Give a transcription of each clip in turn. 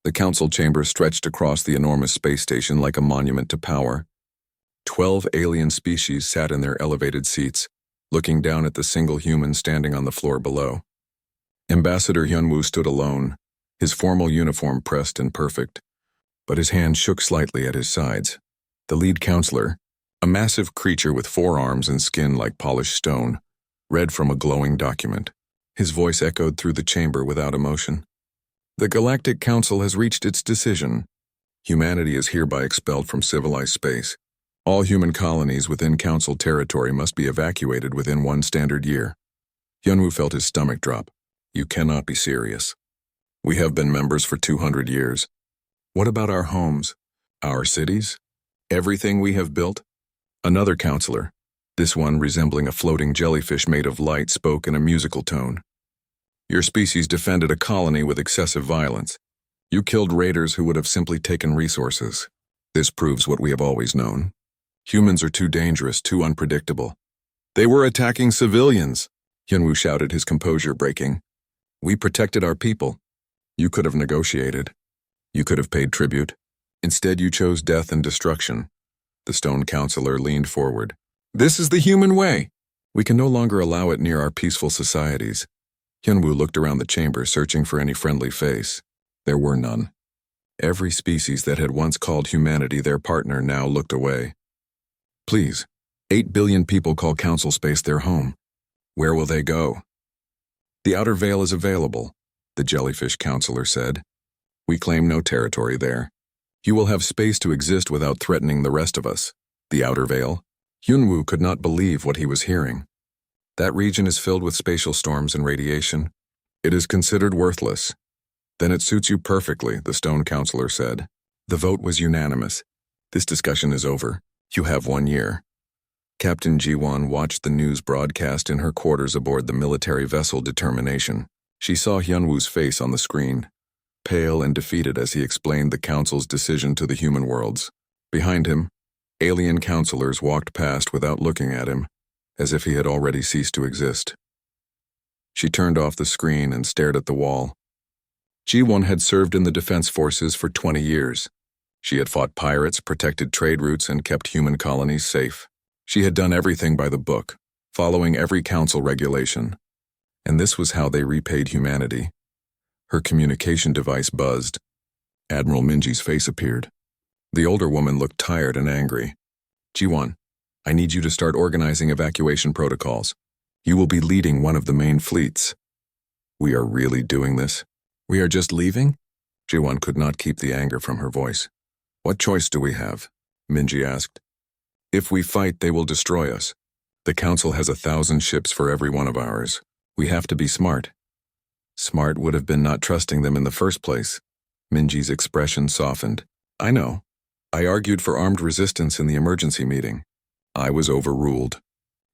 The council chamber stretched across the enormous space station like a monument to power. 12 alien species sat in their elevated seats, looking down at the single human standing on the floor below. Ambassador Hyunwoo stood alone, his formal uniform pressed and perfect, but his hand shook slightly at his sides. The lead counselor, a massive creature with 4 arms and skin like polished stone, read from a glowing document. His voice echoed through the chamber without emotion. The Galactic Council has reached its decision. Humanity is hereby expelled from civilized space. All human colonies within Council territory must be evacuated within 1 standard year. Hyunwoo felt his stomach drop. You cannot be serious. We have been members for 200 years. What about our homes? Our cities? Everything we have built? Another counselor, this one resembling a floating jellyfish made of light, spoke in a musical tone. Your species defended a colony with excessive violence. You killed raiders who would have simply taken resources. This proves what we have always known. Humans are too dangerous, too unpredictable. They were attacking civilians, Hyunwoo shouted, his composure breaking. We protected our people. You could have negotiated. You could have paid tribute. Instead, you chose death and destruction. The stone counselor leaned forward. This is the human way. We can no longer allow it near our peaceful societies. Hyunwoo looked around the chamber, searching for any friendly face. There were none. Every species that had once called humanity their partner now looked away. Please, 8 billion people call Council Space their home. Where will they go? The outer veil is available, the jellyfish counselor said. We claim no territory there. You will have space to exist without threatening the rest of us. The outer veil? Hyunwoo could not believe what he was hearing. That region is filled with spatial storms and radiation. It is considered worthless. Then it suits you perfectly, the stone counselor said. The vote was unanimous. This discussion is over. You have 1 year. Captain Ji-won watched the news broadcast in her quarters aboard the military vessel Determination. She saw Hyunwoo's face on the screen, pale and defeated as he explained the council's decision to the human worlds. Behind him, alien counselors walked past without looking at him, as if he had already ceased to exist. She turned off the screen and stared at the wall. Ji-won had served in the defense forces for 20 years. She had fought pirates, protected trade routes, and kept human colonies safe. She had done everything by the book, following every council regulation. And this was how they repaid humanity. Her communication device buzzed. Admiral Minji's face appeared. The older woman looked tired and angry. Ji-won, I need you to start organizing evacuation protocols. You will be leading one of the main fleets. We are really doing this? We are just leaving? Ji-won could not keep the anger from her voice. What choice do we have? Minji asked. If we fight, they will destroy us. The council has 1,000 ships for every one of ours. We have to be smart. Smart would have been not trusting them in the first place. Minji's expression softened. I know. I argued for armed resistance in the emergency meeting. I was overruled.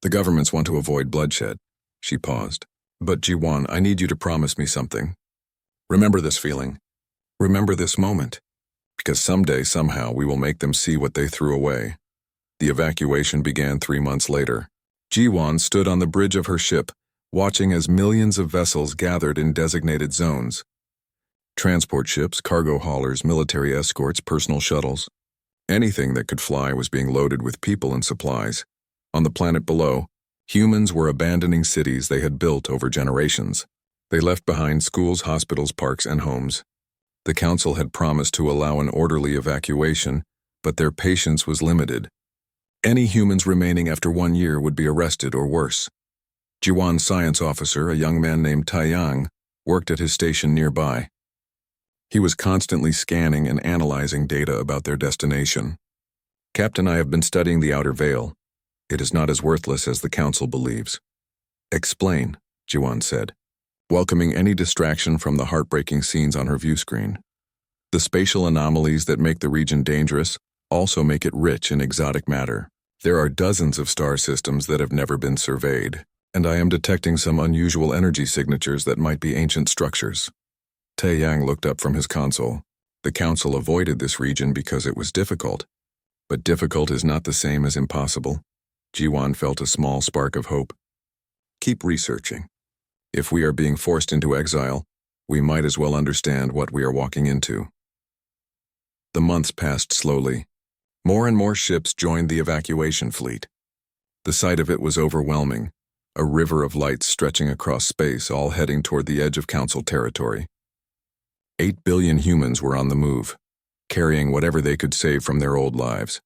The governments want to avoid bloodshed. She paused. But Ji-won, I need you to promise me something. Remember this feeling. Remember this moment. Because someday, somehow, we will make them see what they threw away. The evacuation began 3 months later. Ji-won stood on the bridge of her ship, watching as millions of vessels gathered in designated zones. Transport ships, cargo haulers, military escorts, personal shuttles. Anything that could fly was being loaded with people and supplies. On the planet below, humans were abandoning cities they had built over generations. They left behind schools, hospitals, parks, and homes. The council had promised to allow an orderly evacuation, but their patience was limited. Any humans remaining after 1 year would be arrested or worse. Ji-won's science officer, a young man named Taeyang, worked at his station nearby. He was constantly scanning and analyzing data about their destination. Captain, I have been studying the outer veil. It is not as worthless as the council believes. Explain, Ji-won said, welcoming any distraction from the heartbreaking scenes on her view screen. The spatial anomalies that make the region dangerous also make it rich in exotic matter. There are dozens of star systems that have never been surveyed, and I am detecting some unusual energy signatures that might be ancient structures. Taeyang looked up from his console. The council avoided this region because it was difficult. But difficult is not the same as impossible. Ji-won felt a small spark of hope. Keep researching. If we are being forced into exile, we might as well understand what we are walking into. The months passed slowly. More and more ships joined the evacuation fleet. The sight of it was overwhelming, a river of lights stretching across space, all heading toward the edge of Council territory. 8 billion humans were on the move, carrying whatever they could save from their old lives.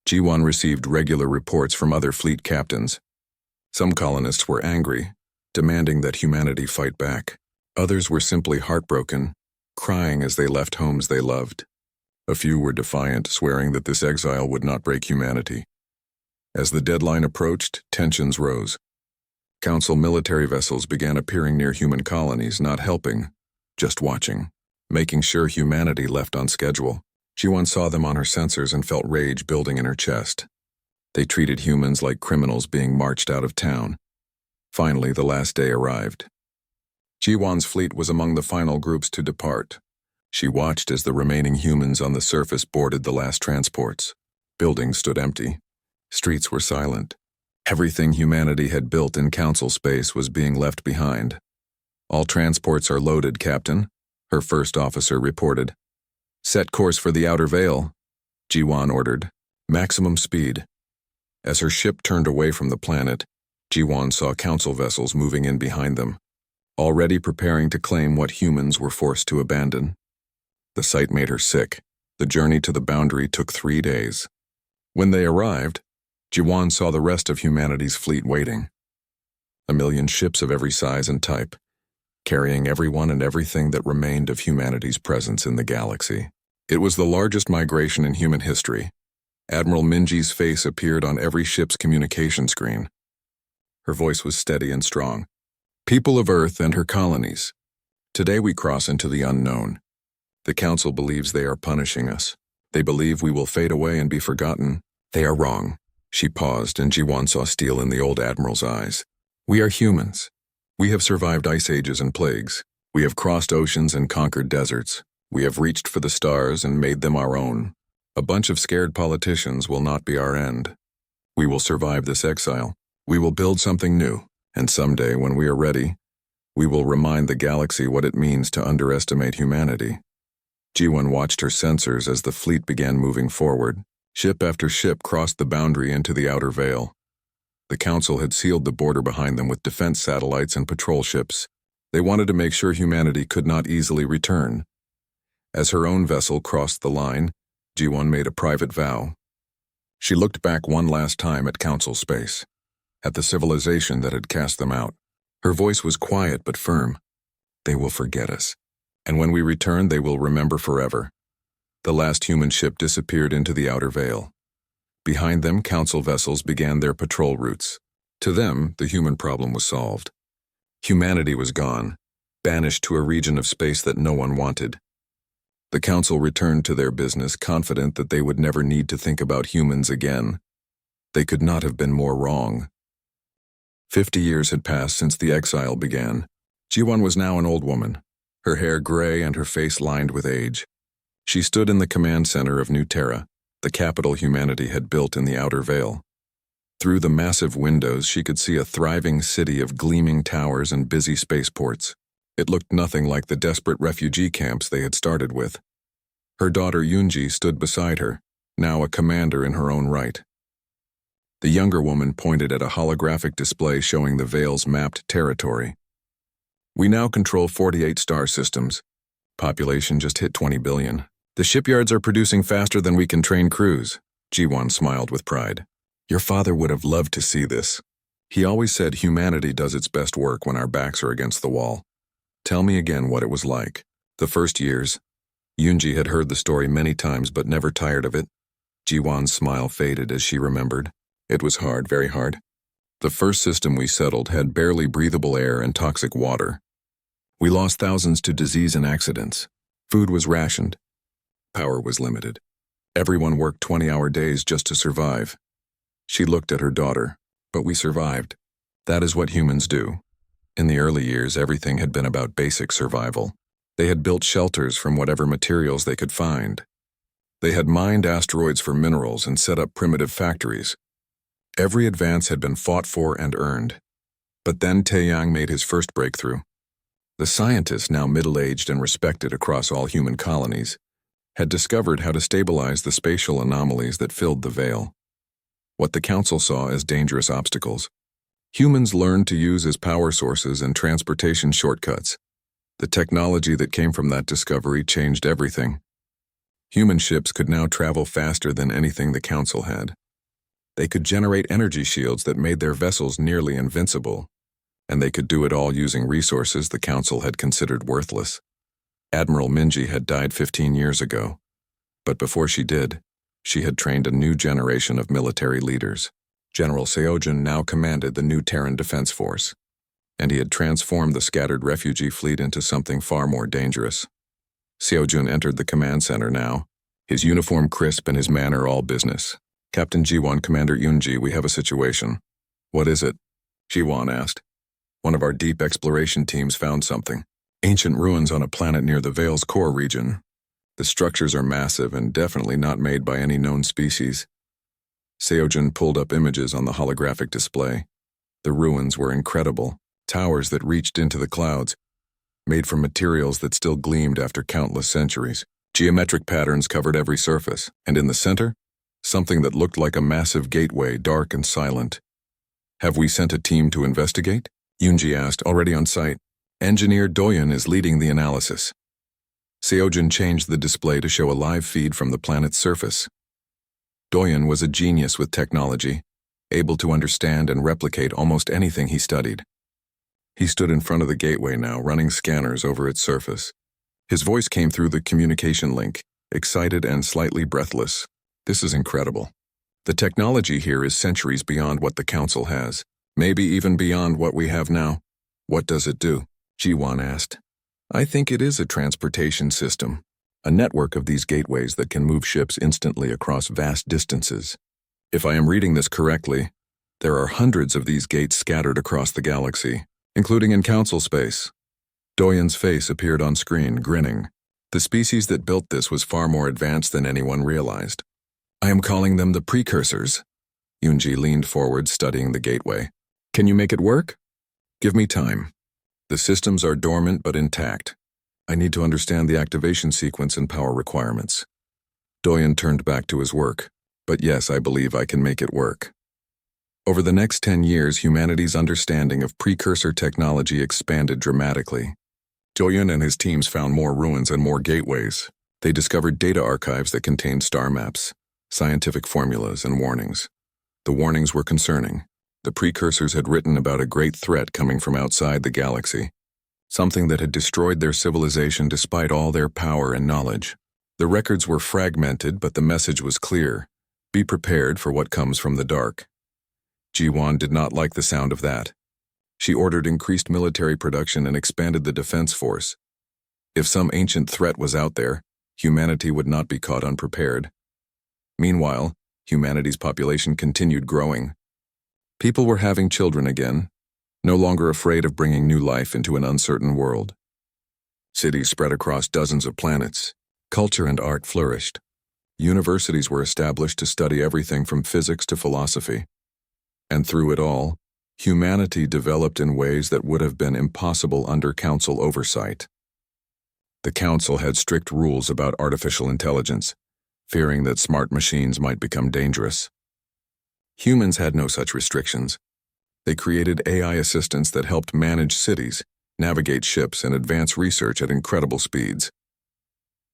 G1 received regular reports from other fleet captains. Some colonists were angry, demanding that humanity fight back. Others were simply heartbroken, crying as they left homes they loved. A few were defiant, swearing that this exile would not break humanity. As the deadline approached, tensions rose. Council military vessels began appearing near human colonies, not helping, just watching, making sure humanity left on schedule. G1 saw them on her sensors and felt rage building in her chest. They treated humans like criminals being marched out of town. Finally, the last day arrived. G1's fleet was among the final groups to depart. She watched as the remaining humans on the surface boarded the last transports. Buildings stood empty. Streets were silent. Everything humanity had built in Council space was being left behind. "All transports are loaded, Captain," her first officer reported. "Set course for the outer veil," G1 ordered. "Maximum speed." As her ship turned away from the planet, G1 saw Council vessels moving in behind them, already preparing to claim what humans were forced to abandon. The sight made her sick. The journey to the boundary took 3 days. When they arrived, G1 saw the rest of humanity's fleet waiting. 1,000,000 ships of every size and type, carrying everyone and everything that remained of humanity's presence in the galaxy. It was the largest migration in human history. Admiral Minji's face appeared on every ship's communication screen. Her voice was steady and strong. "People of Earth and her colonies, today we cross into the unknown. The Council believes they are punishing us. They believe we will fade away and be forgotten. They are wrong." She paused, and G1 saw steel in the old admiral's eyes. "We are humans. We have survived ice ages and plagues. We have crossed oceans and conquered deserts. We have reached for the stars and made them our own. A bunch of scared politicians will not be our end. We will survive this exile. We will build something new, and someday, when we are ready, we will remind the galaxy what it means to underestimate humanity." G1 watched her sensors as the fleet began moving forward. Ship after ship crossed the boundary into the outer veil. The Council had sealed the border behind them with defense satellites and patrol ships. They wanted to make sure humanity could not easily return. As her own vessel crossed the line, G1 made a private vow. She looked back one last time at Council space, at the civilization that had cast them out. Her voice was quiet but firm. "They will forget us, and when we return they will remember forever." The last human ship disappeared into the outer veil. Behind them, Council vessels began their patrol routes. To them, the human problem was solved. Humanity was gone, banished to a region of space that no one wanted. The Council returned to their business, confident that they would never need to think about humans again. They could not have been more wrong. 50 years had passed since the exile began. G1 was now an old woman, her hair gray and her face lined with age. She stood in the command center of New Terra, the capital humanity had built in the outer veil. Through the massive windows, she could see a thriving city of gleaming towers and busy spaceports. It looked nothing like the desperate refugee camps they had started with. Her daughter Yunji stood beside her, now a commander in her own right. The younger woman pointed at a holographic display showing the Veil's mapped territory. "We now control 48 star systems. Population just hit 20 billion. The shipyards are producing faster than we can train crews." G1 smiled with pride. "Your father would have loved to see this. He always said humanity does its best work when our backs are against the wall." "Tell me again what it was like." "The first years." Yunji had heard the story many times but never tired of it. Ji-won's smile faded as she remembered. "It was hard, very hard. The first system we settled had barely breathable air and toxic water. We lost thousands to disease and accidents. Food was rationed. Power was limited. Everyone worked 20-hour days just to survive." She looked at her daughter. "But we survived. That is what humans do." In the early years, everything had been about basic survival. They had built shelters from whatever materials they could find. They had mined asteroids for minerals and set up primitive factories. Every advance had been fought for and earned. But then Taeyang made his first breakthrough. The scientist, now middle-aged and respected across all human colonies, had discovered how to stabilize the spatial anomalies that filled the veil. What the Council saw as dangerous obstacles, humans learned to use as power sources and transportation shortcuts. The technology that came from that discovery changed everything. Human ships could now travel faster than anything the Council had. They could generate energy shields that made their vessels nearly invincible, and they could do it all using resources the Council had considered worthless. Admiral Minji had died 15 years ago, but before she did, she had trained a new generation of military leaders. General Seojin now commanded the new Terran Defense Force, and he had transformed the scattered refugee fleet into something far more dangerous. Seojun entered the command center now, his uniform crisp and his manner all business. "Captain Ji-won, Commander Yoonji, we have a situation." "What is it?" Ji-won asked. "One of our deep exploration teams found something. Ancient ruins on a planet near the Veil's core region. The structures are massive and definitely not made by any known species." Seojun pulled up images on the holographic display. The ruins were incredible, towers that reached into the clouds, made from materials that still gleamed after countless centuries. Geometric patterns covered every surface, and in the center, something that looked like a massive gateway, dark and silent. "Have we sent a team to investigate?" Yoonji asked, already on site. "Engineer Doyon is leading the analysis." Seojin changed the display to show a live feed from the planet's surface. Doyon was a genius with technology, able to understand and replicate almost anything he studied. He stood in front of the gateway now, running scanners over its surface. His voice came through the communication link, excited and slightly breathless. "This is incredible. The technology here is centuries beyond what the Council has, maybe even beyond what we have now." "What does it do?" Ji-won asked. "I think it is a transportation system, a network of these gateways that can move ships instantly across vast distances. If I am reading this correctly, there are hundreds of these gates scattered across the galaxy, including in Council space." Doyon's face appeared on screen, grinning. The species that built this was far more advanced than anyone realized. "I am calling them the precursors." Yoonji leaned forward, studying the gateway. "Can you make it work?" "Give me time. The systems are dormant but intact. I need to understand the activation sequence and power requirements." Doyon turned back to his work. "But yes, I believe I can make it work." Over the next 10 years, humanity's understanding of precursor technology expanded dramatically. Doyon and his teams found more ruins and more gateways. They discovered data archives that contained star maps, scientific formulas, and warnings. The warnings were concerning. The precursors had written about a great threat coming from outside the galaxy, something that had destroyed their civilization despite all their power and knowledge. The records were fragmented, but the message was clear: be prepared for what comes from the dark. Ji-won did not like the sound of that. She ordered increased military production and expanded the defense force. If some ancient threat was out there, humanity would not be caught unprepared. Meanwhile, humanity's population continued growing. People were having children again, no longer afraid of bringing new life into an uncertain world. Cities spread across dozens of planets. Culture and art flourished. Universities were established to study everything from physics to philosophy. And through it all, humanity developed in ways that would have been impossible under Council oversight. The Council had strict rules about artificial intelligence, fearing that smart machines might become dangerous. Humans had no such restrictions. They created AI assistants that helped manage cities, navigate ships, and advance research at incredible speeds.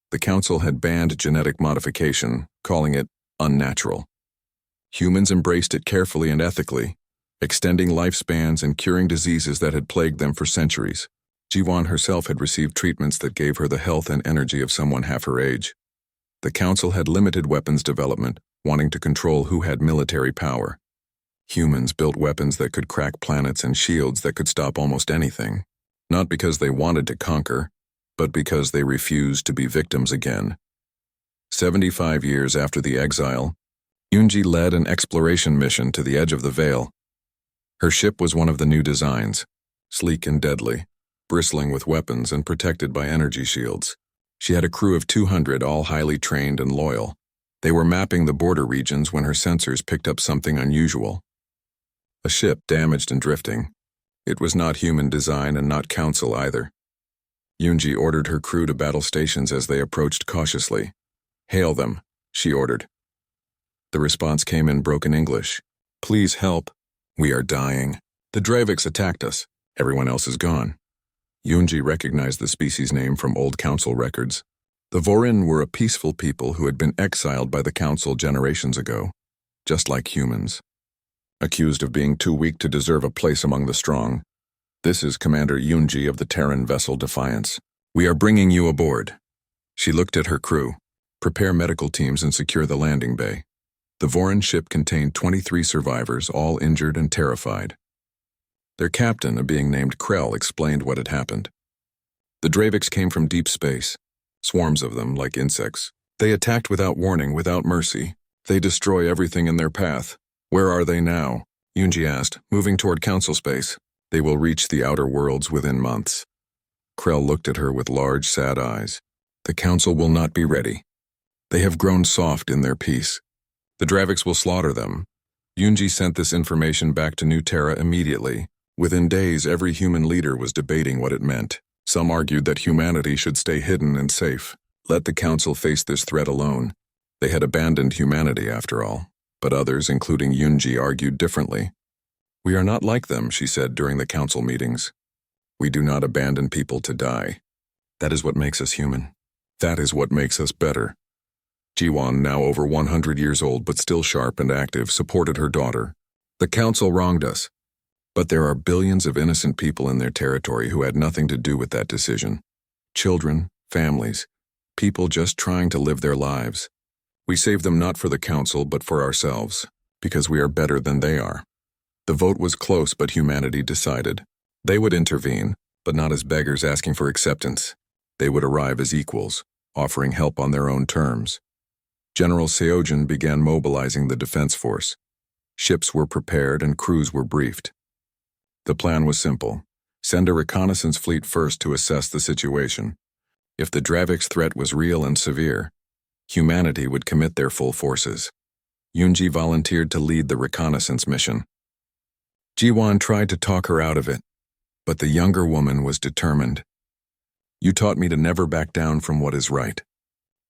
The Council had banned genetic modification, calling it unnatural. Humans embraced it carefully and ethically, extending lifespans and curing diseases that had plagued them for centuries. Ji-won herself had received treatments that gave her the health and energy of someone half her age. The Council had limited weapons development, wanting to control who had military power. Humans built weapons that could crack planets and shields that could stop almost anything, not because they wanted to conquer, but because they refused to be victims again. 75 years after the exile, Yoonji led an exploration mission to the edge of the Veil. Her ship was one of the new designs, sleek and deadly, bristling with weapons and protected by energy shields. She had a crew of 200, all highly trained and loyal. They were mapping the border regions when her sensors picked up something unusual. A ship damaged and drifting. It was not human design and not Council either. Yoonji ordered her crew to battle stations as they approached cautiously, Hail them, she ordered. The response came in broken English. Please help. We are dying. The Draviks attacked us. Everyone else is gone. Yunji recognized the species name from old council records. The Vorin were a peaceful people who had been exiled by the council generations ago, just like humans. Accused of being too weak to deserve a place among the strong. This is Commander Yunji of the Terran vessel Defiance. We are bringing you aboard. She looked at her crew. Prepare medical teams and secure the landing bay. The Vorin ship contained 23 survivors, all injured and terrified. Their captain, a being named Krell, explained what had happened. The Draviks came from deep space, swarms of them like insects. They attacked without warning, without mercy. They destroy everything in their path. Where are they now? Yunji asked, moving toward council space. They will reach the outer worlds within months. Krell looked at her with large, sad eyes. The council will not be ready. They have grown soft in their peace. The Draviks will slaughter them. Yunji sent this information back to New Terra immediately. Within days, every human leader was debating what it meant. Some argued that humanity should stay hidden and safe. Let the council face this threat alone. They had abandoned humanity after all. But others, including Yunji, argued differently. We are not like them, she said during the council meetings. We do not abandon people to die. That is what makes us human. That is what makes us better. Jiwan, now over 100 years old but still sharp and active, supported her daughter. The council wronged us. But there are billions of innocent people in their territory who had nothing to do with that decision. Children, families, people just trying to live their lives. We save them not for the council but for ourselves, because we are better than they are. The vote was close, but humanity decided. They would intervene, but not as beggars asking for acceptance. They would arrive as equals, offering help on their own terms. General Seojin began mobilizing the defense force. Ships were prepared and crews were briefed. The plan was simple. Send a reconnaissance fleet first to assess the situation. If the Draviks' threat was real and severe, humanity would commit their full forces. Yunji volunteered to lead the reconnaissance mission. Jiwan tried to talk her out of it, but the younger woman was determined. You taught me to never back down from what is right.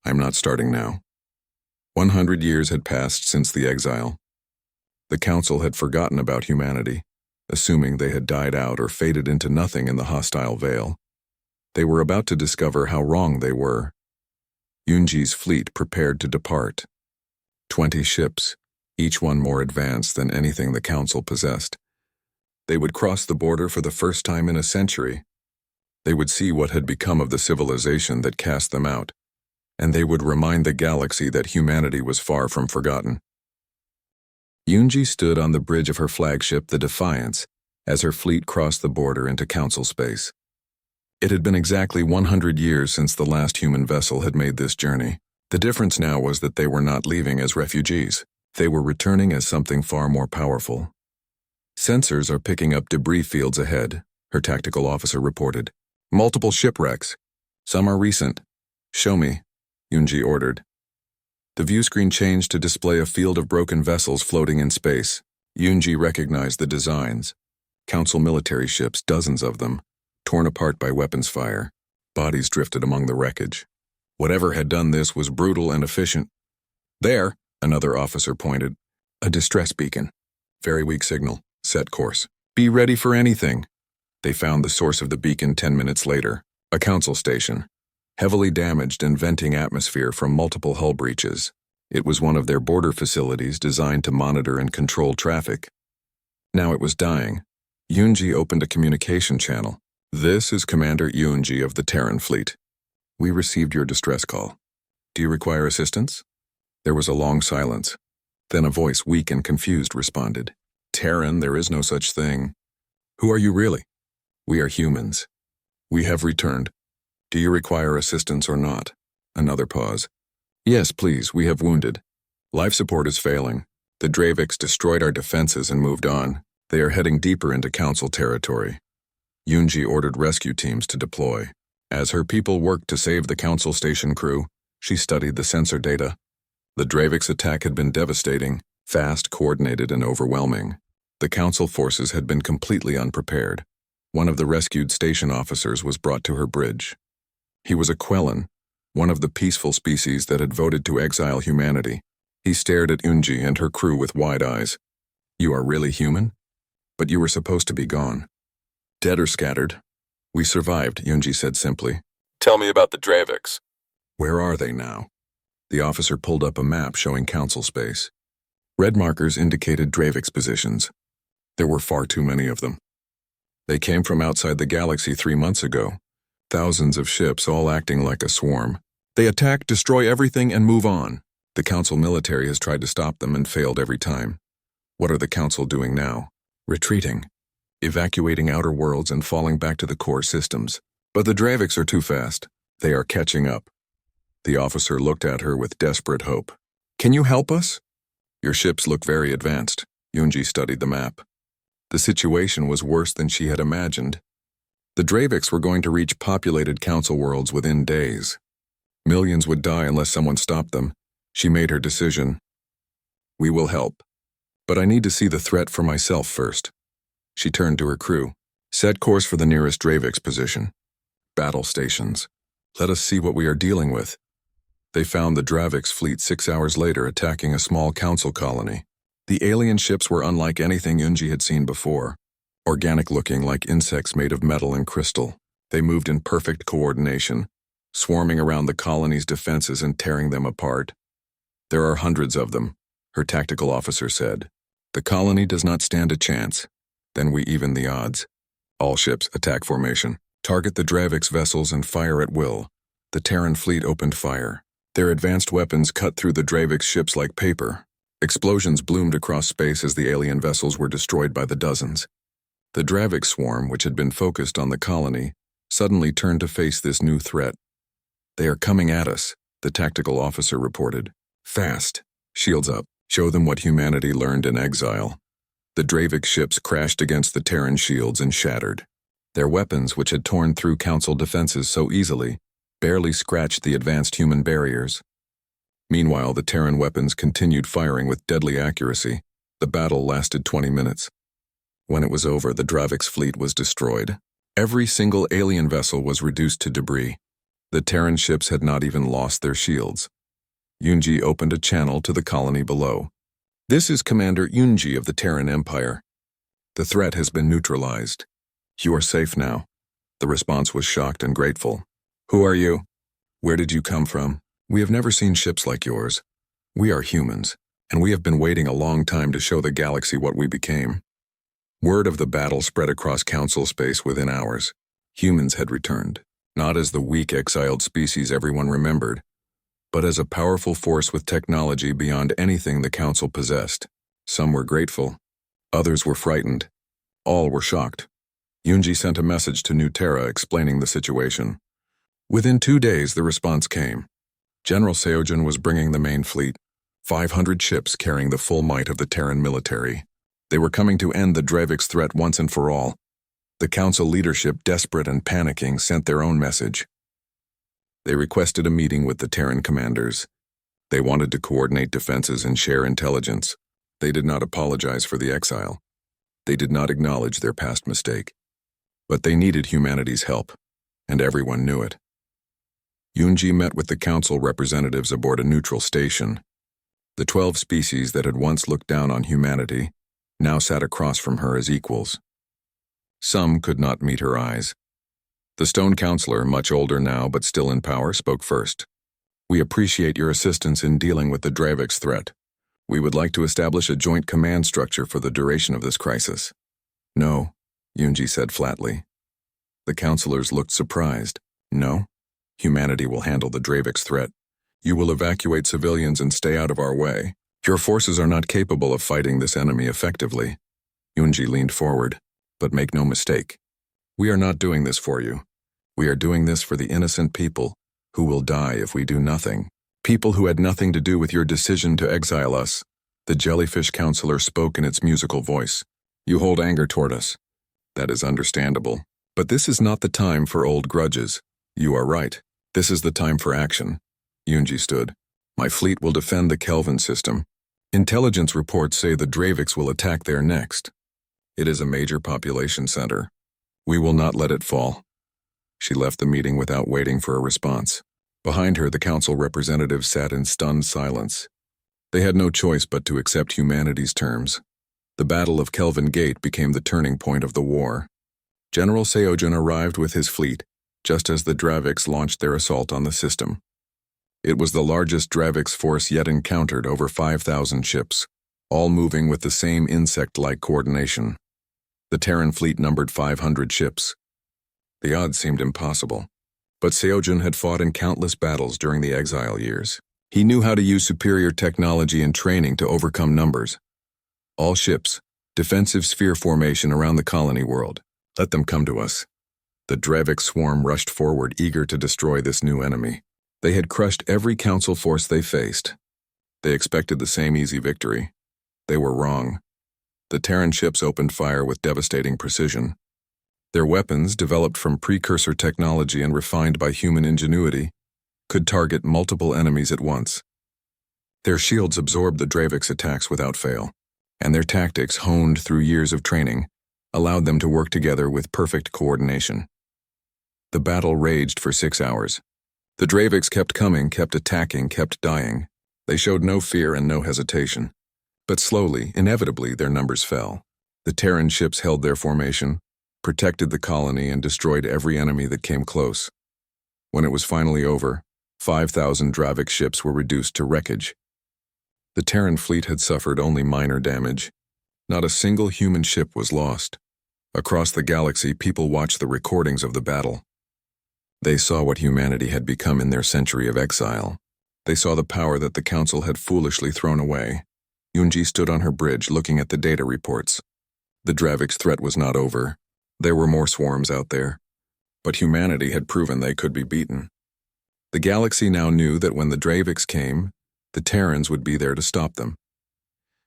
I'm not starting now. 100 years had passed since the exile. The council had forgotten about humanity, assuming they had died out or faded into nothing in the hostile veil. They were about to discover how wrong they were. Yunji's fleet prepared to depart. 20 ships, each one more advanced than anything the council possessed. They would cross the border for the first time in a century. They would see what had become of the civilization that cast them out, and they would remind the galaxy that humanity was far from forgotten. Yunji stood on the bridge of her flagship, the Defiance, as her fleet crossed the border into council space. It had been exactly 100 years since the last human vessel had made this journey. The difference now was that they were not leaving as refugees. They were returning as something far more powerful. Sensors are picking up debris fields ahead, her tactical officer reported. Multiple shipwrecks. Some are recent. Show me, Yunji ordered. The view screen changed to display a field of broken vessels floating in space. Yunji recognized the designs. Council military ships, dozens of them, torn apart by weapons fire. Bodies drifted among the wreckage. Whatever had done this was brutal and efficient. There, another officer pointed. A distress beacon. Very weak signal. Set course. Be ready for anything. They found the source of the beacon 10 minutes later. A council station. Heavily damaged and venting atmosphere from multiple hull breaches. It was one of their border facilities designed to monitor and control traffic. Now it was dying. Yunji opened a communication channel. This is Commander Yunji of the Terran fleet. We received your distress call. Do you require assistance? There was a long silence. Then a voice, weak and confused, responded. Terran, there is no such thing. Who are you really? We are humans. We have returned. Do you require assistance or not? Another pause. Yes, please, we have wounded. Life support is failing. The Draviks destroyed our defenses and moved on. They are heading deeper into council territory. Yunji ordered rescue teams to deploy. As her people worked to save the council station crew, she studied the sensor data. The Draviks' attack had been devastating, fast, coordinated, and overwhelming. The council forces had been completely unprepared. One of the rescued station officers was brought to her bridge. He was a Quellan, one of the peaceful species that had voted to exile humanity. He stared at Yunji and her crew with wide eyes. You are really human? But you were supposed to be gone. Dead or scattered? We survived, Yunji said simply. Tell me about the Draviks. Where are they now? The officer pulled up a map showing council space. Red markers indicated Dravik's positions. There were far too many of them. They came from outside the galaxy 3 months ago. Thousands of ships all acting like a swarm. They attack, destroy everything, and move on. The council military has tried to stop them and failed every time. What are the council doing now? Retreating. Evacuating outer worlds and falling back to the core systems. But the Draviks are too fast. They are catching up. The officer looked at her with desperate hope. Can you help us? Your ships look very advanced. Yunji studied the map. The situation was worse than she had imagined. The Draviks were going to reach populated council worlds within days. Millions would die unless someone stopped them. She made her decision. We will help. But I need to see the threat for myself first. She turned to her crew. Set course for the nearest Dravik's position. Battle stations. Let us see what we are dealing with. They found the Dravik's fleet 6 hours later attacking a small council colony. The alien ships were unlike anything Yunji had seen before. Organic-looking like insects made of metal and crystal. They moved in perfect coordination, swarming around the colony's defenses and tearing them apart. There are hundreds of them, her tactical officer said. The colony does not stand a chance. Then we even the odds. All ships, attack formation. Target the Dravik's vessels and fire at will. The Terran fleet opened fire. Their advanced weapons cut through the Dravik's ships like paper. Explosions bloomed across space as the alien vessels were destroyed by the dozens. The Dravik swarm, which had been focused on the colony, suddenly turned to face this new threat. They are coming at us, the tactical officer reported. Fast. Shields up. Show them what humanity learned in exile. The Dravik ships crashed against the Terran shields and shattered. Their weapons, which had torn through council defenses so easily, barely scratched the advanced human barriers. Meanwhile, the Terran weapons continued firing with deadly accuracy. The battle lasted 20 minutes. When it was over, the Dravik's fleet was destroyed. Every single alien vessel was reduced to debris. The Terran ships had not even lost their shields. Yunji opened a channel to the colony below. This is Commander Yunji of the Terran Empire. The threat has been neutralized. You are safe now. The response was shocked and grateful. Who are you? Where did you come from? We have never seen ships like yours. We are humans, and we have been waiting a long time to show the galaxy what we became. Word of the battle spread across council space within hours. Humans had returned, not as the weak exiled species everyone remembered, but as a powerful force with technology beyond anything the council possessed. Some were grateful. Others were frightened. All were shocked. Yunji sent a message to New Terra explaining the situation. Within 2 days, the response came. General Seojin was bringing the main fleet, 500 ships carrying the full might of the Terran military. They were coming to end the Dravik's threat once and for all. The council leadership, desperate and panicking, sent their own message. They requested a meeting with the Terran commanders. They wanted to coordinate defenses and share intelligence. They did not apologize for the exile. They did not acknowledge their past mistake. But they needed humanity's help, and everyone knew it. Yunji met with the council representatives aboard a neutral station. The 12 species that had once looked down on humanity now sat across from her as equals. Some could not meet her eyes. The stone counselor, much older now but still in power, spoke first. We appreciate your assistance in dealing with the Dravik's threat. We would like to establish a joint command structure for the duration of this crisis. No, Yunji said flatly. The counselors looked surprised. No? Humanity will handle the Dravik's threat. You will evacuate civilians and stay out of our way. Your forces are not capable of fighting this enemy effectively. Yunji leaned forward. But make no mistake. We are not doing this for you. We are doing this for the innocent people who will die if we do nothing. People who had nothing to do with your decision to exile us. The jellyfish counselor spoke in its musical voice. You hold anger toward us. That is understandable. But this is not the time for old grudges. You are right. This is the time for action. Yunji stood. My fleet will defend the Kelvin system. Intelligence reports say the Draviks will attack there next. It is a major population center. We will not let it fall. She left the meeting without waiting for a response. Behind her, the council representatives sat in stunned silence. They had no choice but to accept humanity's terms. The Battle of Kelvin Gate became the turning point of the war. General Seogen arrived with his fleet, just as the Draviks launched their assault on the system. It was the largest Draviks force yet encountered, over 5,000 ships, all moving with the same insect-like coordination. The Terran fleet numbered 500 ships. The odds seemed impossible, but Seogen had fought in countless battles during the exile years. He knew how to use superior technology and training to overcome numbers. All ships, defensive sphere formation around the colony world. Let them come to us. The Dravik swarm rushed forward, eager to destroy this new enemy. They had crushed every council force they faced. They expected the same easy victory. They were wrong. The Terran ships opened fire with devastating precision. Their weapons, developed from precursor technology and refined by human ingenuity, could target multiple enemies at once. Their shields absorbed the Dravik's attacks without fail, and their tactics, honed through years of training, allowed them to work together with perfect coordination. The battle raged for 6 hours. The Draviks kept coming, kept attacking, kept dying. They showed no fear and no hesitation. But slowly, inevitably, their numbers fell. The Terran ships held their formation, protected the colony, and destroyed every enemy that came close. When it was finally over, 5,000 Dravik ships were reduced to wreckage. The Terran fleet had suffered only minor damage. Not a single human ship was lost. Across the galaxy, people watched the recordings of the battle. They saw what humanity had become in their century of exile. They saw the power that the Council had foolishly thrown away. Yunji stood on her bridge looking at the data reports. The Dravik's threat was not over. There were more swarms out there. But humanity had proven they could be beaten. The galaxy now knew that when the Draviks came, the Terrans would be there to stop them.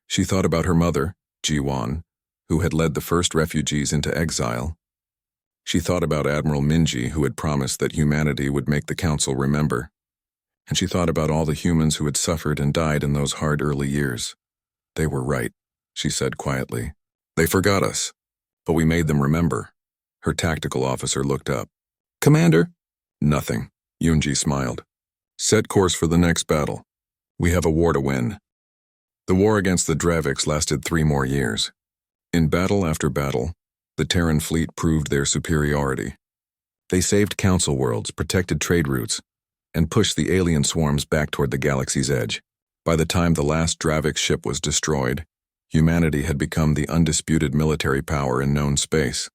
She thought about her mother, Ji-Wan, who had led the first refugees into exile. She thought about Admiral Minji, who had promised that humanity would make the Council remember. And she thought about all the humans who had suffered and died in those hard early years. They were right, she said quietly. They forgot us, but we made them remember. Her tactical officer looked up. Commander? Nothing, Yunji smiled. Set course for the next battle. We have a war to win. The war against the Draviks lasted 3 more years. In battle after battle, the Terran fleet proved their superiority. They saved Council worlds, protected trade routes, and pushed the alien swarms back toward the galaxy's edge. By the time the last Dravik ship was destroyed, humanity had become the undisputed military power in known space.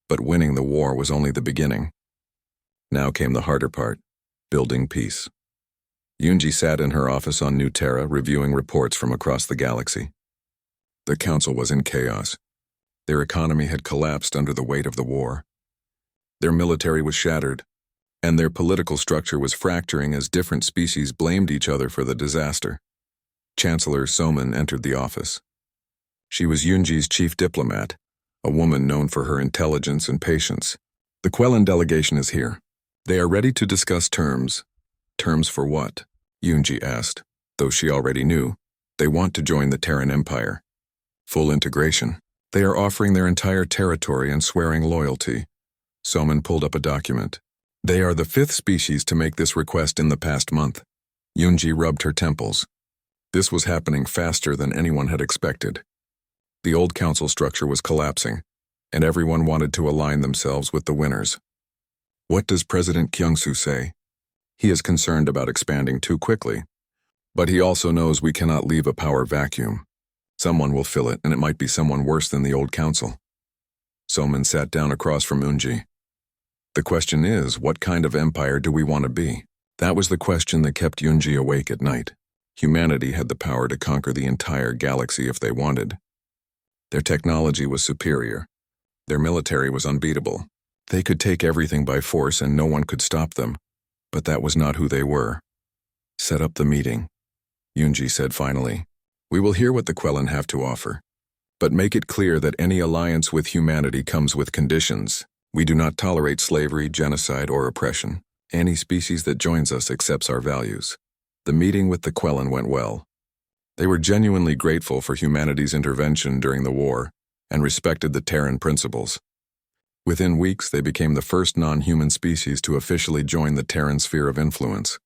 But winning the war was only the beginning. Now came the harder part, building peace. Yunji sat in her office on New Terra, reviewing reports from across the galaxy. The Council was in chaos. Their economy had collapsed under the weight of the war. Their military was shattered, and their political structure was fracturing as different species blamed each other for the disaster. Chancellor Soman entered the office. She was Yunji's chief diplomat, a woman known for her intelligence and patience. The Quellan delegation is here. They are ready to discuss terms. Terms for what? Yunji asked, though she already knew. They want to join the Terran Empire. Full integration. They are offering their entire territory and swearing loyalty. Soman pulled up a document. They are the 5th species to make this request in the past month. Yunji rubbed her temples. This was happening faster than anyone had expected. The old council structure was collapsing, and everyone wanted to align themselves with the winners. What does President Kyungsu say? He is concerned about expanding too quickly. But he also knows we cannot leave a power vacuum. Someone will fill it, and it might be someone worse than the old council. Soman sat down across from Yunji. The question is, what kind of empire do we want to be? That was the question that kept Yunji awake at night. Humanity had the power to conquer the entire galaxy if they wanted. Their technology was superior. Their military was unbeatable. They could take everything by force and no one could stop them. But that was not who they were. Set up the meeting, Yunji said finally. We will hear what the Quellan have to offer. But make it clear that any alliance with humanity comes with conditions. We do not tolerate slavery, genocide, or oppression. Any species that joins us accepts our values. The meeting with the Quellan went well. They were genuinely grateful for humanity's intervention during the war and respected the Terran principles. Within weeks, they became the first non-human species to officially join the Terran sphere of influence.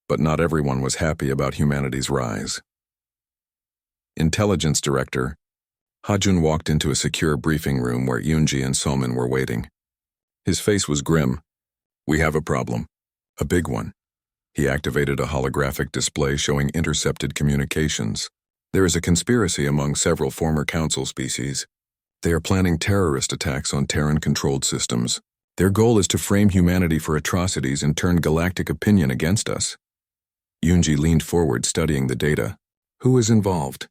But not everyone was happy about humanity's rise. Intelligence Director Hajun walked into a secure briefing room where Yoonji and Somin were waiting. His face was grim. "We have a problem. A big one." He activated a holographic display showing intercepted communications. "There is a conspiracy among several former Council species. They are planning terrorist attacks on Terran-controlled systems. Their goal is to frame humanity for atrocities and turn galactic opinion against us." Yoonji leaned forward, studying the data. "Who is involved?"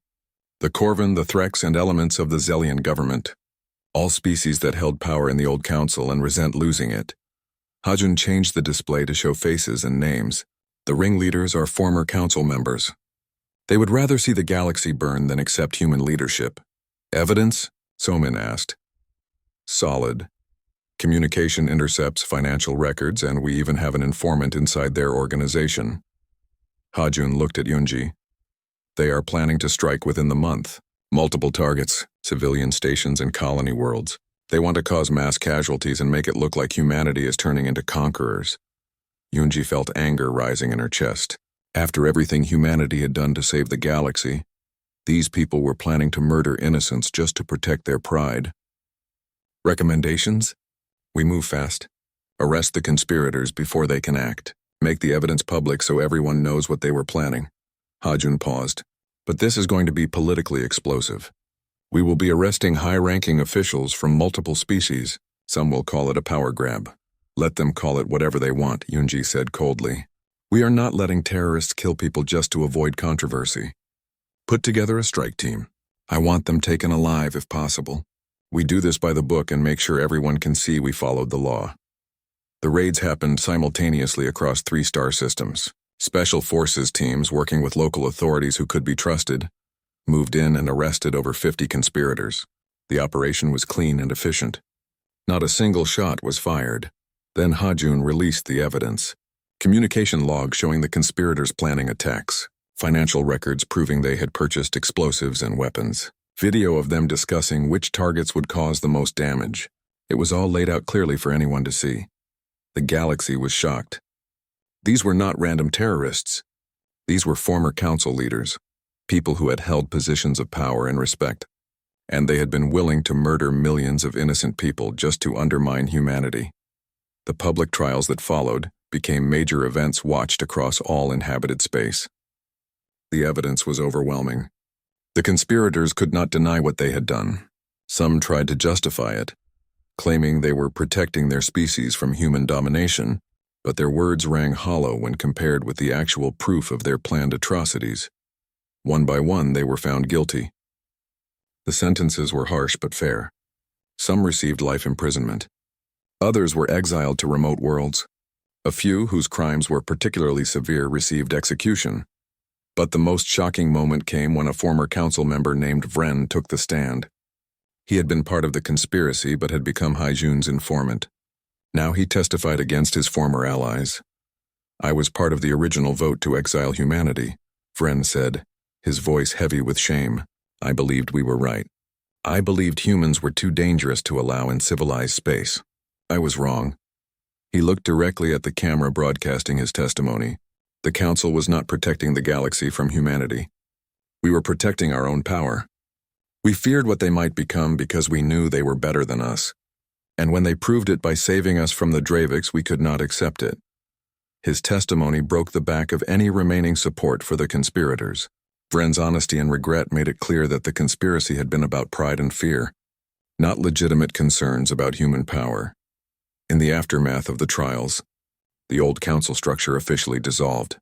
"The Corvin, the Threx, and elements of the Zellian government. All species that held power in the old council and resent losing it." Hajun changed the display to show faces and names. "The ringleaders are former council members. They would rather see the galaxy burn than accept human leadership." "Evidence?" Somin asked. "Solid. Communication intercepts, financial records, and we even have an informant inside their organization." Hajun looked at Yoonji. "They are planning to strike within the month. Multiple targets, civilian stations and colony worlds. They want to cause mass casualties and make it look like humanity is turning into conquerors." Yoonji felt anger rising in her chest. After everything humanity had done to save the galaxy, these people were planning to murder innocents just to protect their pride. "Recommendations? We move fast. Arrest the conspirators before they can act. Make the evidence public so everyone knows what they were planning." Hajun paused. "But this is going to be politically explosive. We will be arresting high-ranking officials from multiple species. Some will call it a power grab. Let them call it whatever they want," Yoonji said coldly. "We are not letting terrorists kill people just to avoid controversy. Put together a strike team. I want them taken alive if possible. We do this by the book and make sure everyone can see we followed the law." The raids happened simultaneously across 3 star systems. Special forces teams working with local authorities who could be trusted moved in and arrested over 50 conspirators. The operation was clean and efficient. Not a single shot was fired. Then Hajun released the evidence. Communication logs showing the conspirators planning attacks. Financial records proving they had purchased explosives and weapons. Video of them discussing which targets would cause the most damage. It was all laid out clearly for anyone to see. The galaxy was shocked. These were not random terrorists. These were former council leaders, people who had held positions of power and respect, and they had been willing to murder millions of innocent people just to undermine humanity. The public trials that followed became major events watched across all inhabited space. The evidence was overwhelming. The conspirators could not deny what they had done. Some tried to justify it, claiming they were protecting their species from human domination, but their words rang hollow when compared with the actual proof of their planned atrocities. One by one, they were found guilty. The sentences were harsh but fair. Some received life imprisonment. Others were exiled to remote worlds. A few, whose crimes were particularly severe, received execution. But the most shocking moment came when a former council member named Vren took the stand. He had been part of the conspiracy but had become Haijun's informant. Now he testified against his former allies. "I was part of the original vote to exile humanity," Vren said, his voice heavy with shame. "I believed we were right. I believed humans were too dangerous to allow in civilized space. I was wrong." He looked directly at the camera broadcasting his testimony. The council was not protecting the galaxy from humanity. We were protecting our own power. We feared what they might become because we knew they were better than us. And when they proved it by saving us from the Draviks, we could not accept it. His testimony broke the back of any remaining support for the conspirators. Vren's honesty and regret made it clear that the conspiracy had been about pride and fear, not legitimate concerns about human power. In the aftermath of the trials, the old council structure officially dissolved.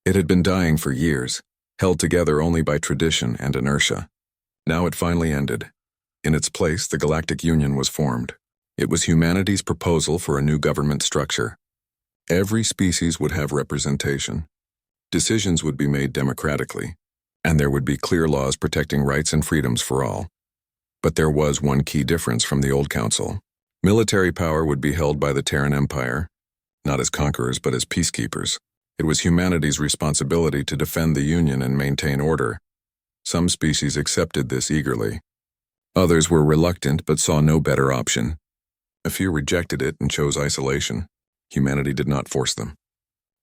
It had been dying for years, held together only by tradition and inertia. Now it finally ended. In its place, the Galactic Union was formed. It was humanity's proposal for a new government structure. Every species would have representation. Decisions would be made democratically, and there would be clear laws protecting rights and freedoms for all. But there was one key difference from the old council. Military power would be held by the Terran Empire, not as conquerors but as peacekeepers. It was humanity's responsibility to defend the Union and maintain order. Some species accepted this eagerly. Others were reluctant but saw no better option. A few rejected it and chose isolation. Humanity did not force them.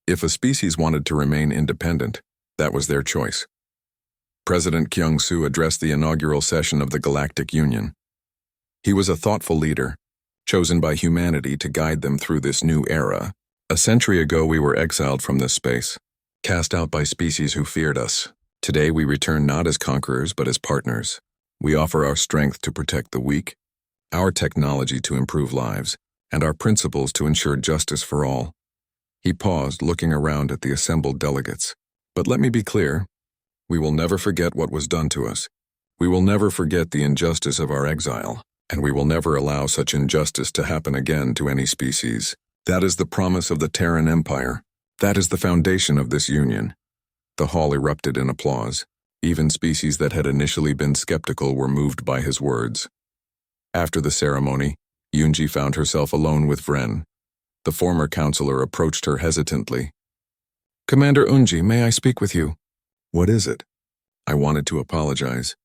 If a species wanted to remain independent, that was their choice. President Kyung-soo addressed the inaugural session of the Galactic Union. He was a thoughtful leader, chosen by humanity to guide them through this new era. A century ago we were exiled from this space, cast out by species who feared us. Today we return not as conquerors but as partners. We offer our strength to protect the weak, our technology to improve lives, and our principles to ensure justice for all. He paused, looking around at the assembled delegates. But let me be clear, we will never forget what was done to us. We will never forget the injustice of our exile, and we will never allow such injustice to happen again to any species. That is the promise of the Terran Empire. That is the foundation of this union. The hall erupted in applause. Even species that had initially been skeptical were moved by his words. After the ceremony, Yoonji found herself alone with Vren. The former counselor approached her hesitantly. "Commander Unji, may I speak with you?" "What is it?" "I wanted to apologize.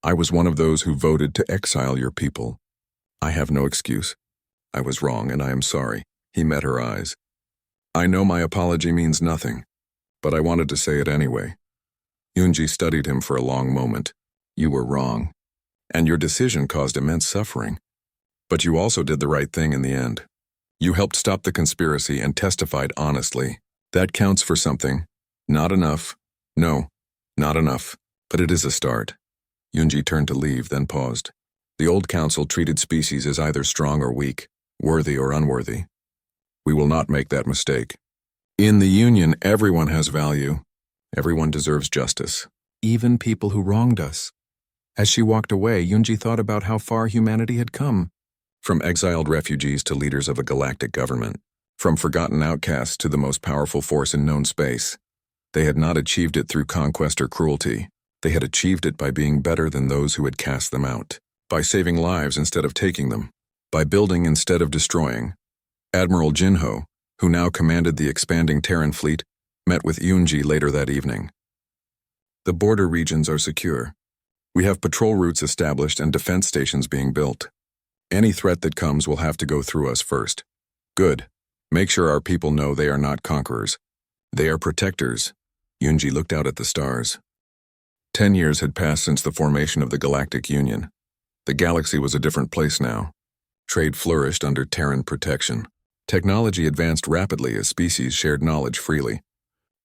I was one of those who voted to exile your people. I have no excuse. I was wrong and I am sorry." He met her eyes. "I know my apology means nothing, but I wanted to say it anyway." Yoonji studied him for a long moment. "You were wrong, and your decision caused immense suffering. But you also did the right thing in the end. You helped stop the conspiracy and testified honestly. That counts for something. Not enough. No, not enough. But it is a start." Yoonji turned to leave, then paused. The old council treated species as either strong or weak, worthy or unworthy. We will not make that mistake. In the Union, everyone has value. Everyone deserves justice. Even people who wronged us. As she walked away, Yoonji thought about how far humanity had come. From exiled refugees to leaders of a galactic government. From forgotten outcasts to the most powerful force in known space. They had not achieved it through conquest or cruelty. They had achieved it by being better than those who had cast them out. By saving lives instead of taking them. By building instead of destroying. Admiral Jinho, who now commanded the expanding Terran fleet, met with Yoonji later that evening. "The border regions are secure. We have patrol routes established and defense stations being built. Any threat that comes will have to go through us first. Good. Make sure our people know they are not conquerors. They are protectors." Yoonji looked out at the stars. 10 years had passed since the formation of the Galactic Union. The galaxy was a different place now. Trade flourished under Terran protection. Technology advanced rapidly as species shared knowledge freely.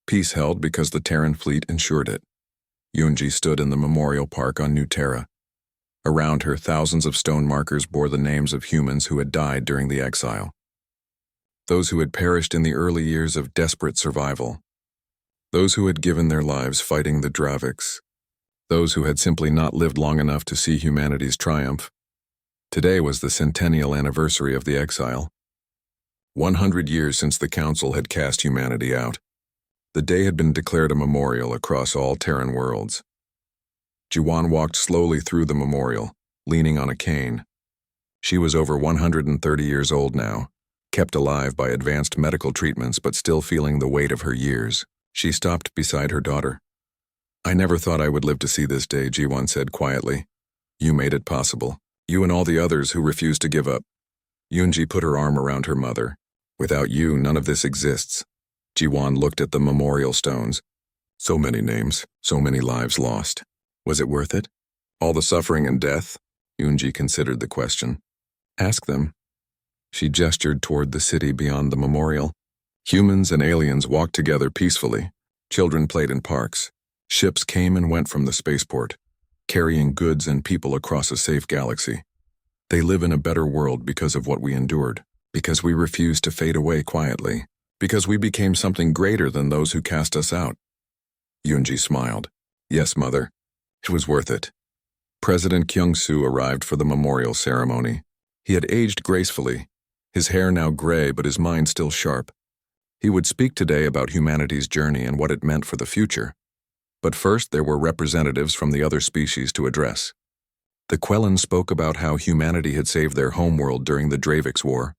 Peace held because the Terran fleet ensured it. Yoonji stood in the memorial park on New Terra. Around her, thousands of stone markers bore the names of humans who had died during the exile. Those who had perished in the early years of desperate survival. Those who had given their lives fighting the Draviks. Those who had simply not lived long enough to see humanity's triumph. Today was the centennial anniversary of the exile. 100 years since the Council had cast humanity out. The day had been declared a memorial across all Terran worlds. Jiwan walked slowly through the memorial, leaning on a cane. She was over 130 years old now, kept alive by advanced medical treatments but still feeling the weight of her years. She stopped beside her daughter. "I never thought I would live to see this day," Jiwan said quietly. "You made it possible. You and all the others who refused to give up." Yoonji put her arm around her mother. "Without you, none of this exists." Jiwan looked at the memorial stones. So many names, so many lives lost. Was it worth it? All the suffering and death? Yoonji considered the question. "Ask them." She gestured toward the city beyond the memorial. Humans and aliens walked together peacefully. Children played in parks. Ships came and went from the spaceport, carrying goods and people across a safe galaxy. They live in a better world because of what we endured, because we refused to fade away quietly, because we became something greater than those who cast us out. Yoonji smiled. "Yes, Mother. It was worth it." President Kyung-soo arrived for the memorial ceremony. He had aged gracefully, his hair now gray but his mind still sharp. He would speak today about humanity's journey and what it meant for the future. But first there were representatives from the other species to address. The Quellan spoke about how humanity had saved their homeworld during the Draviks War.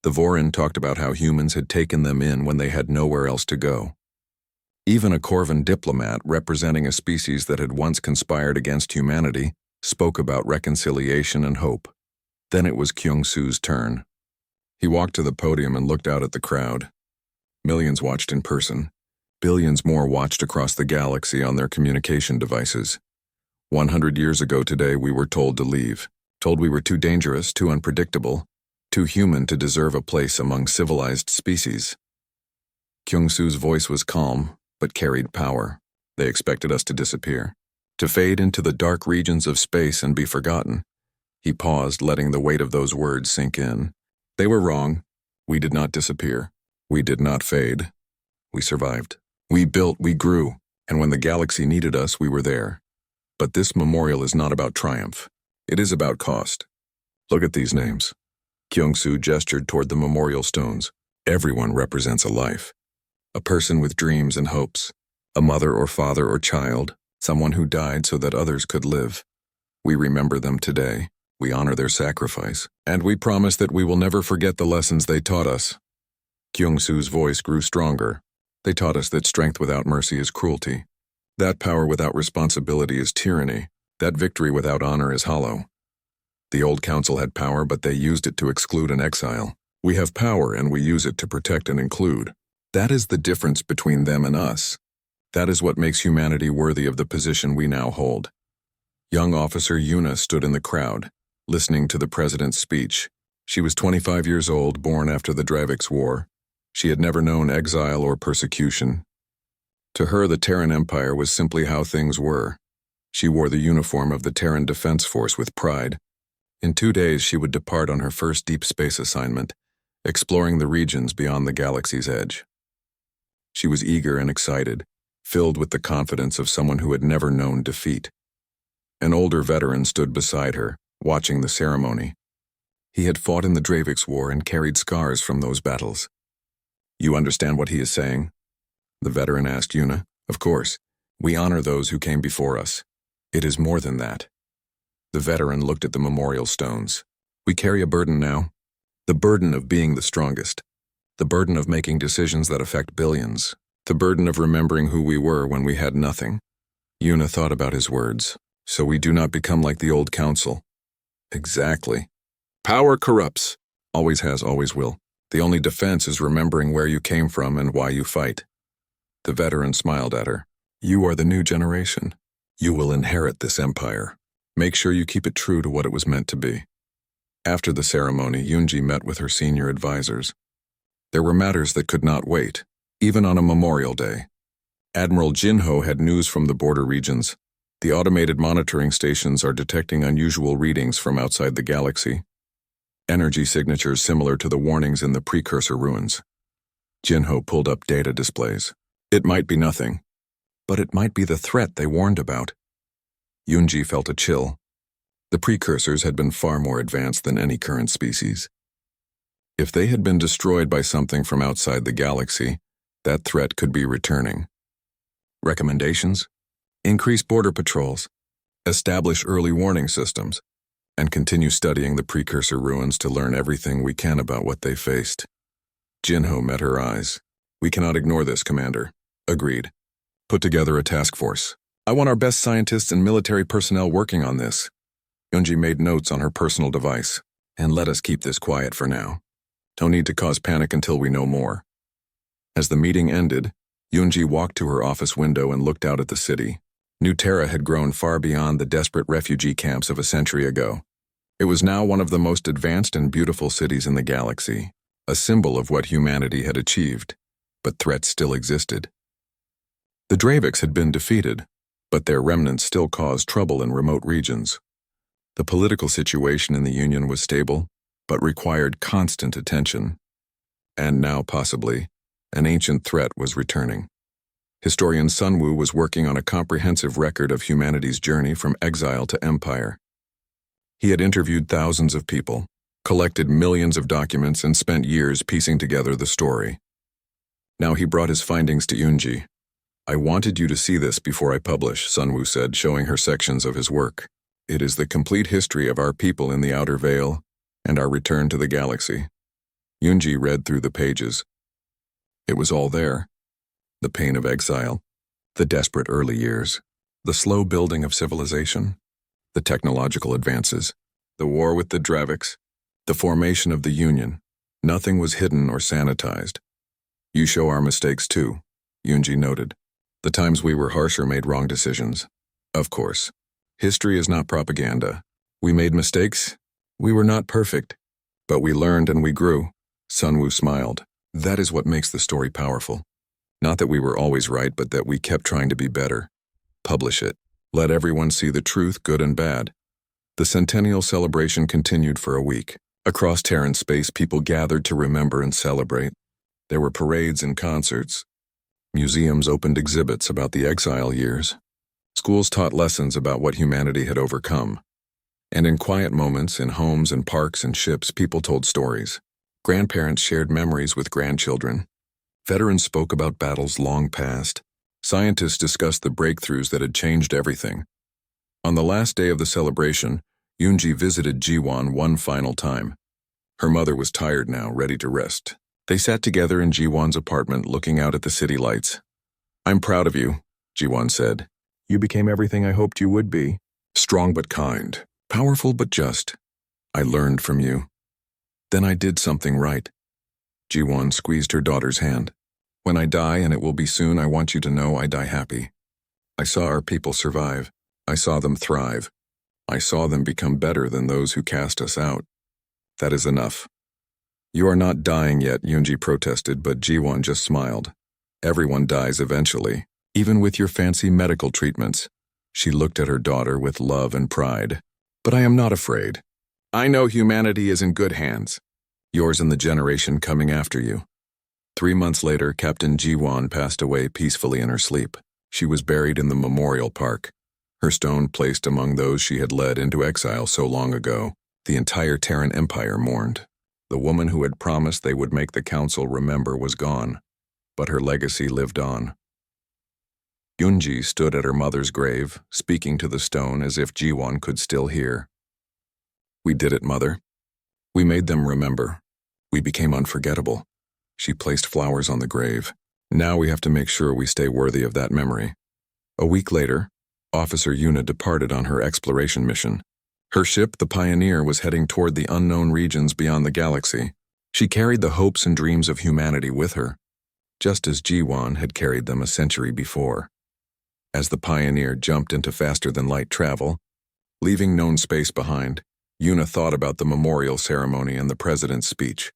The Vorin talked about how humans had taken them in when they had nowhere else to go. Even a Corvan diplomat representing a species that had once conspired against humanity spoke about reconciliation and hope. Then it was Kyung-soo's turn. He walked to the podium and looked out at the crowd. Millions watched in person. Billions more watched across the galaxy on their communication devices. 100 years ago today, we were told to leave. Told we were too dangerous, too unpredictable, too human to deserve a place among civilized species. Kyung-soo's voice was calm, but carried power. They expected us to disappear, to fade into the dark regions of space and be forgotten. He paused, letting the weight of those words sink in. They were wrong. We did not disappear. We did not fade. We survived. We built, we grew, and when the galaxy needed us, we were there. But this memorial is not about triumph. It is about cost. Look at these names. Kyung-soo gestured toward the memorial stones. Everyone represents a life. A person with dreams and hopes. A mother or father or child. Someone who died so that others could live. We remember them today. We honor their sacrifice. And we promise that we will never forget the lessons they taught us. Kyung-soo's voice grew stronger. They taught us that strength without mercy is cruelty. That power without responsibility is tyranny. That victory without honor is hollow. The old council had power, but they used it to exclude and exile. We have power, and we use it to protect and include. That is the difference between them and us. That is what makes humanity worthy of the position we now hold. Young officer Yuna stood in the crowd, listening to the president's speech. She was 25 years old, born after the Dravix War. She had never known exile or persecution. To her, the Terran Empire was simply how things were. She wore the uniform of the Terran Defense Force with pride. In 2 days, she would depart on her first deep space assignment, exploring the regions beyond the galaxy's edge. She was eager and excited, filled with the confidence of someone who had never known defeat. An older veteran stood beside her, watching the ceremony. He had fought in the Dravix War and carried scars from those battles. You understand what he is saying? The veteran asked Yuna. Of course. We honor those who came before us. It is more than that. The veteran looked at the memorial stones. We carry a burden now. The burden of being the strongest. The burden of making decisions that affect billions. The burden of remembering who we were when we had nothing. Yuna thought about his words. So we do not become like the old council. Exactly. Power corrupts. Always has, always will. The only defense is remembering where you came from and why you fight. The veteran smiled at her. You are the new generation. You will inherit this empire. Make sure you keep it true to what it was meant to be. After the ceremony, Yoonji met with her senior advisors. There were matters that could not wait, even on a Memorial Day. Admiral Jinho had news from the border regions. The automated monitoring stations are detecting unusual readings from outside the galaxy. Energy signatures similar to the warnings in the precursor ruins. Jinho pulled up data displays. It might be nothing, but it might be the threat they warned about. Yoonji felt a chill. The precursors had been far more advanced than any current species. If they had been destroyed by something from outside the galaxy, that threat could be returning. Recommendations? Increase border patrols, establish early warning systems, and continue studying the precursor ruins to learn everything we can about what they faced. Jinho met her eyes. We cannot ignore this, Commander. Agreed. Put together a task force. I want our best scientists and military personnel working on this. Yoonji made notes on her personal device. And let us keep this quiet for now. Don't need to cause panic until we know more. As the meeting ended, Yoonji walked to her office window and looked out at the city. New Terra had grown far beyond the desperate refugee camps of a century ago. It was now one of the most advanced and beautiful cities in the galaxy, a symbol of what humanity had achieved, but threats still existed. The Dravix had been defeated, but their remnants still caused trouble in remote regions. The political situation in the Union was stable, but required constant attention. And now, possibly, an ancient threat was returning. Historian Sunwoo was working on a comprehensive record of humanity's journey from exile to empire. He had interviewed thousands of people, collected millions of documents, and spent years piecing together the story. Now he brought his findings to Yoonji. I wanted you to see this before I publish, Sunwoo said, showing her sections of his work. It is the complete history of our people in the Outer Veil and our return to the galaxy. Yoonji read through the pages. It was all there. The pain of exile, the desperate early years, the slow building of civilization, the technological advances, the war with the Dravix, The formation of the Union. Nothing was hidden or sanitized. You show our mistakes too, Yunji noted. The times we were harsh or made wrong decisions. Of course. History is not propaganda. We made mistakes. We were not perfect. But we learned and we grew. Sunwoo smiled. That is what makes the story powerful. Not that we were always right, but that we kept trying to be better. Publish it. Let everyone see the truth, good and bad. The centennial celebration continued for a week. Across Terran space, people gathered to remember and celebrate. There were parades and concerts. Museums opened exhibits about the exile years. Schools taught lessons about what humanity had overcome. And in quiet moments, in homes and parks and ships, people told stories. Grandparents shared memories with grandchildren. Veterans spoke about battles long past. Scientists discussed the breakthroughs that had changed everything. On the last day of the celebration, Yunji visited Jiwon one final time. Her mother was tired now, ready to rest. They sat together in Jiwon's apartment, looking out at the city lights. "I'm proud of you," Jiwon said. "You became everything I hoped you would be. Strong but kind. Powerful but just. I learned from you. Then I did something right." Jiwon squeezed her daughter's hand. "When I die, and it will be soon, I want you to know I die happy. I saw our people survive. I saw them thrive. I saw them become better than those who cast us out. That is enough." "You are not dying yet," Yunji protested, but Jiwon just smiled. "Everyone dies eventually, even with your fancy medical treatments." She looked at her daughter with love and pride. "But I am not afraid. I know humanity is in good hands. Yours and the generation coming after you." 3 months later, Captain Jiwon passed away peacefully in her sleep. She was buried in the memorial park, her stone placed among those she had led into exile so long ago. The entire Terran Empire mourned. The woman who had promised they would make the council remember was gone, but her legacy lived on. Yunji stood at her mother's grave, speaking to the stone as if Jiwon could still hear. "We did it, Mother. We made them remember. We became unforgettable." She placed flowers on the grave. "Now we have to make sure we stay worthy of that memory." A week later, Officer Yuna departed on her exploration mission. Her ship, the Pioneer, was heading toward the unknown regions beyond the galaxy. She carried the hopes and dreams of humanity with her, just as Jiwon had carried them a century before. As the Pioneer jumped into faster-than-light travel, leaving known space behind, Yuna thought about the memorial ceremony and the president's speech.